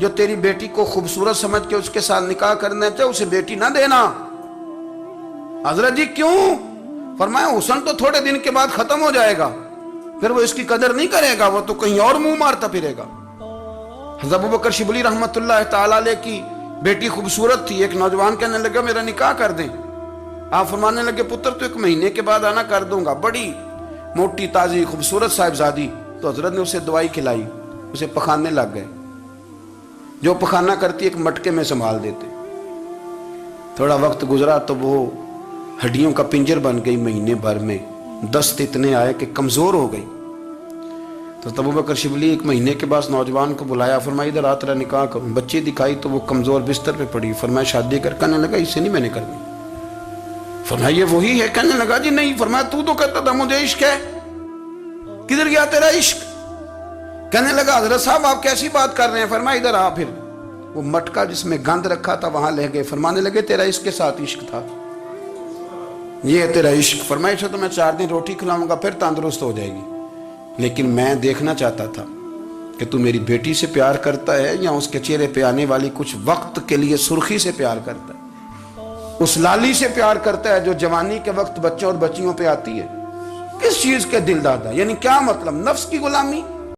جو تیری بیٹی کو خوبصورت سمجھ کے اس کے ساتھ نکاح کرنا چاہے اسے بیٹی نہ دینا۔ حضرت جی کیوں؟ فرمایا حسن تو تھوڑے دن کے بعد ختم ہو جائے گا، پھر وہ اس کی قدر نہیں کرے گا، وہ تو کہیں اور منہ مارتا پھرے گا۔ حضرت ابوبکر شبلی رحمت اللہ تعالی علیہ کی بیٹی خوبصورت تھی، ایک نوجوان کہنے لگا میرا نکاح کر دیں۔ آپ فرمانے لگے پتر تو 1 مہینے کے بعد آنا کر دوں گا، بڑی موٹی تازی خوبصورت صاحبزادی۔ تو حضرت نے اسے دوائی کھلائی، اسے پخانے لگ گئے، جو پخانہ کرتی ایک مٹکے میں سنبھال دیتے۔ تھوڑا وقت گزرا تو وہ ہڈیوں کا پنجر بن گئی، مہینے بھر میں دست اتنے آئے کہ کمزور ہو گئی۔ تو ابوبکر شبلی 1 مہینے کے بعد نوجوان کو بلایا، فرمایا ادھر آ تیرا نکاح کروں۔ بچی دکھائی تو وہ کمزور بستر پہ پڑی، فرمایا شادی کر۔ کہنے لگا اس سے نہیں میں نے کرنی۔ فرمایا یہ وہی ہے؟ کہنے لگا جی نہیں۔ فرمایا تو کہتا تھا مجھے عشق ہے، کدھر گیا تیرا عشق؟ کہنے لگا حضرت صاحب آپ کیسی بات کر رہے ہیں؟ فرمایا ادھر آ۔ پھر وہ مٹکا جس میں گند رکھا تھا وہاں لے گئے، فرمانے لگے تیرا اس کے ساتھ عشق تھا، یہ ہے تیرا عشق۔ فرمایا اچھا تو میں 4 دن روٹی کھلاؤں گا پھر تندرست ہو جائے گی، لیکن میں دیکھنا چاہتا تھا کہ تو میری بیٹی سے پیار کرتا ہے یا اس کے چہرے پہ آنے والی کچھ وقت کے لیے سرخی سے پیار کرتا ہے، اس لالی سے پیار کرتا ہے جو جوانی کے وقت بچوں اور بچیوں پہ آتی ہے۔ کس چیز کے دل دادا؟ یعنی کیا مطلب؟ نفس کی غلامی؟